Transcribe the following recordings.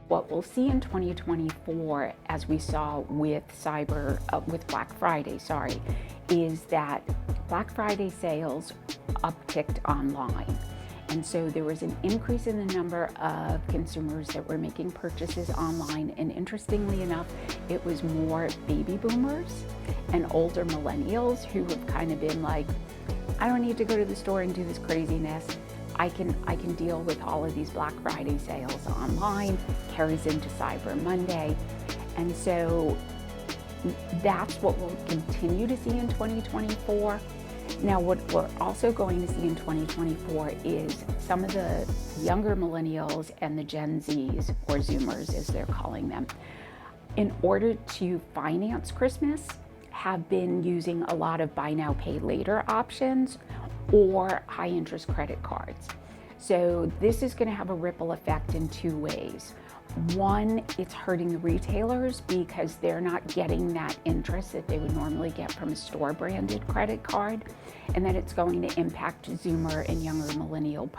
What we'll see in 2024, as we saw with Black Friday, is that Black Friday sales upticked online. And so there was an increase in the number of consumers that were making purchases online. And interestingly enough, it was more baby boomers and older millennials who have kind of been like, I don't need to go to the store and do this craziness. I can deal with all of these Black Friday sales online, carries into Cyber Monday. And so that's what we'll continue to see in 2024. Now, what we're also going to see in 2024 is some of the younger millennials and the Gen Zs, or Zoomers as they're calling them, in order to finance Christmas, have been using a lot of buy now, pay later options or high interest credit cards. So this is going to have a ripple effect in two ways. One, it's hurting the retailers because they're not getting that interest that they would normally get from a store branded credit card. And then it's going to impact Zoomer and younger millennial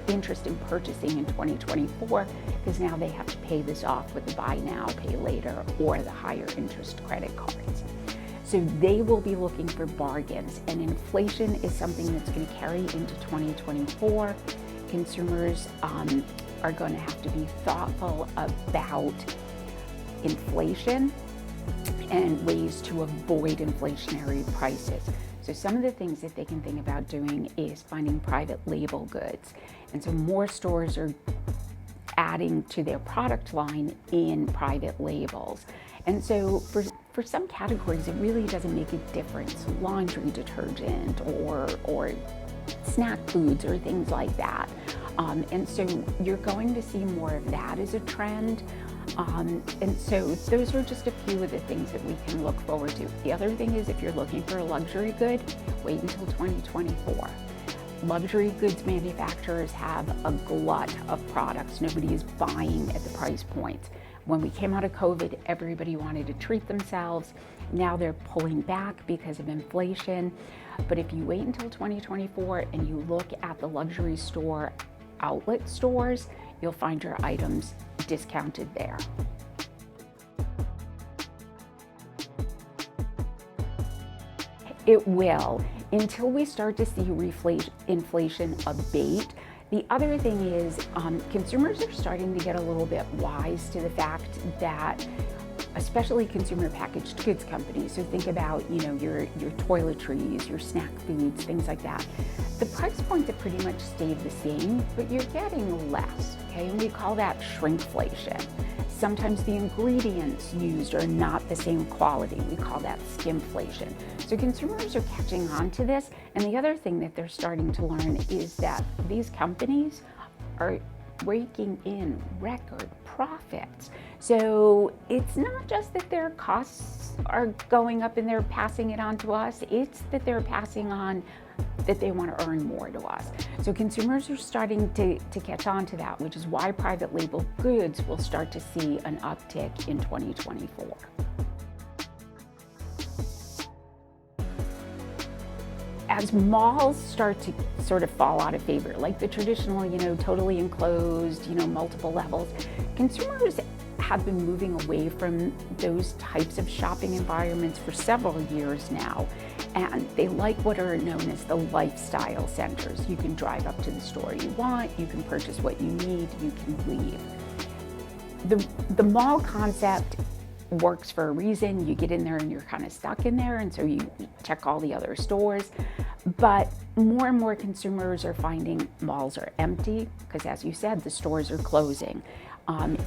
interest in purchasing in 2024 because now they have to pay this off with the buy now, pay later or the higher interest credit cards. So they will be looking for bargains, and inflation is something that's going to carry into 2024. Consumers are going to have to be thoughtful about inflation and ways to avoid inflationary prices. So some of the things that they can think about doing is finding private label goods. And so more stores are adding to their product line in private labels. And so for some categories, it really doesn't make a difference. Laundry detergent or snack foods or things like that. And so you're going to see more of that as a trend. And so those are just a few of the things that we can look forward to. The other thing is if you're looking for a luxury good, wait until 2024. Luxury goods manufacturers have a glut of products. Nobody is buying at the price points. When we came out of COVID, everybody wanted to treat themselves. Now they're pulling back because of inflation. But if you wait until 2024 and you look at the luxury store outlet stores, you'll find your items discounted there. It will, until we start to see inflation abate. The other thing is consumers are starting to get a little bit wise to the fact that, especially consumer packaged goods companies, so think about your toiletries, your snack foods, things like that. The price points have pretty much stayed the same, but you're getting less, okay? And we call that shrinkflation. Sometimes the ingredients used are not the same quality. We call that skimflation. So consumers are catching on to this. And the other thing that they're starting to learn is that these companies are raking in record profits. So it's not just that their costs are going up and they're passing it on to us, it's that they're passing on that they want to earn more to us. So consumers are starting to catch on to that, which is why private label goods will start to see an uptick in 2024. As malls start to sort of fall out of favor, like the traditional, totally enclosed, multiple levels, consumers have been moving away from those types of shopping environments for several years now. And they like what are known as the lifestyle centers. You can drive up to the store you want, you can purchase what you need, you can leave. The mall concept works for a reason. You get in there and you're kind of stuck in there, and so you check all the other stores. But more and more consumers are finding malls are empty because, as you said, the stores are closing.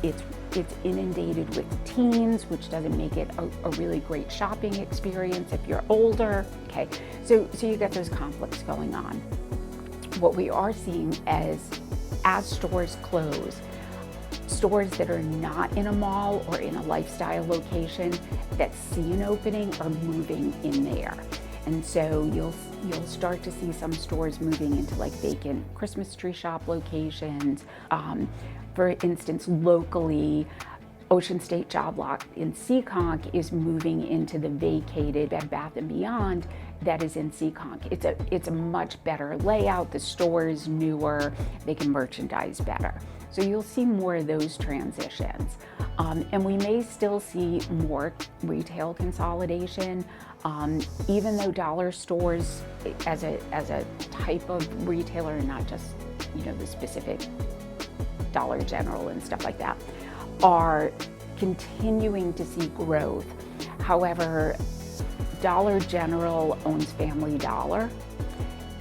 It's inundated with teens, which doesn't make it a really great shopping experience if you're older. Okay, so you got those conflicts going on. What we are seeing as stores close, stores that are not in a mall or in a lifestyle location that see an opening are moving in there. And so you'll start to see some stores moving into like vacant Christmas tree shop locations. For instance, locally, Ocean State Job Lot in Seekonk is moving into the vacated Bed Bath & Beyond that is in Seekonk. It's a much better layout. The store is newer. They can merchandise better. So you'll see more of those transitions. And we may still see more retail consolidation, even though dollar stores as a type of retailer, and not just, the specific Dollar General and stuff like that, are continuing to see growth. However, Dollar General owns Family Dollar,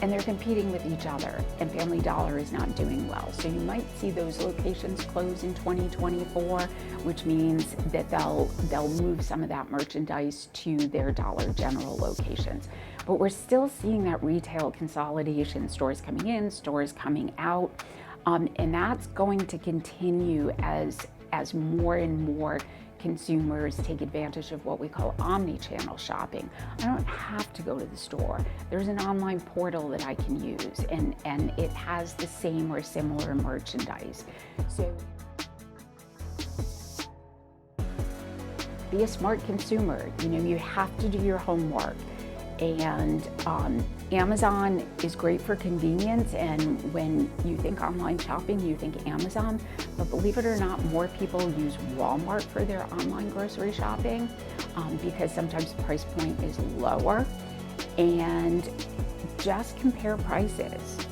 and they're competing with each other, and Family Dollar is not doing well. So you might see those locations close in 2024, which means that they'll move some of that merchandise to their Dollar General locations. But we're still seeing that retail consolidation, stores coming in, stores coming out, and that's going to continue as more and more consumers take advantage of what we call omni-channel shopping. I don't have to go to the store. There's an online portal that I can use, and it has the same or similar merchandise. So be a smart consumer. You have to do your homework. And Amazon is great for convenience, and when you think online shopping, you think Amazon, but believe it or not, more people use Walmart for their online grocery shopping because sometimes the price point is lower. And just compare prices,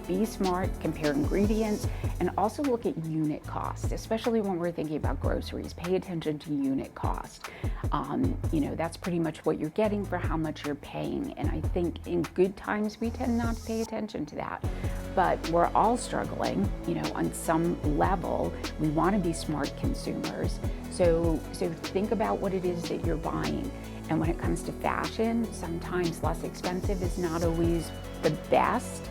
be smart, compare ingredients, and also look at unit cost, especially when we're thinking about groceries. Pay attention to unit cost. That's pretty much what you're getting for how much you're paying. And I think in good times, we tend not to pay attention to that. But we're all struggling, on some level. We want to be smart consumers. So think about what it is that you're buying. And when it comes to fashion, sometimes less expensive is not always the best.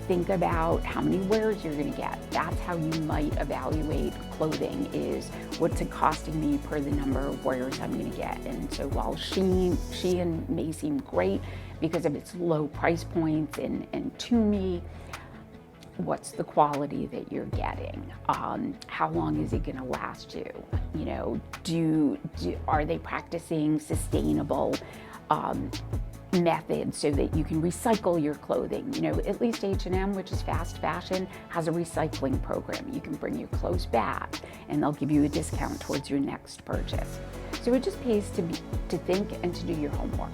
Think about how many wears you're going to get. That's how you might evaluate clothing, is what's it costing me per the number of wears I'm going to get. And so while Shein may seem great because of its low price points, and to me, what's the quality that you're getting? How long is it going to last you? Are they practicing sustainable methods so that you can recycle your clothing? At least H&M, which is fast fashion, has a recycling program. You can bring your clothes back, and they'll give you a discount towards your next purchase. So it just pays to think and to do your homework.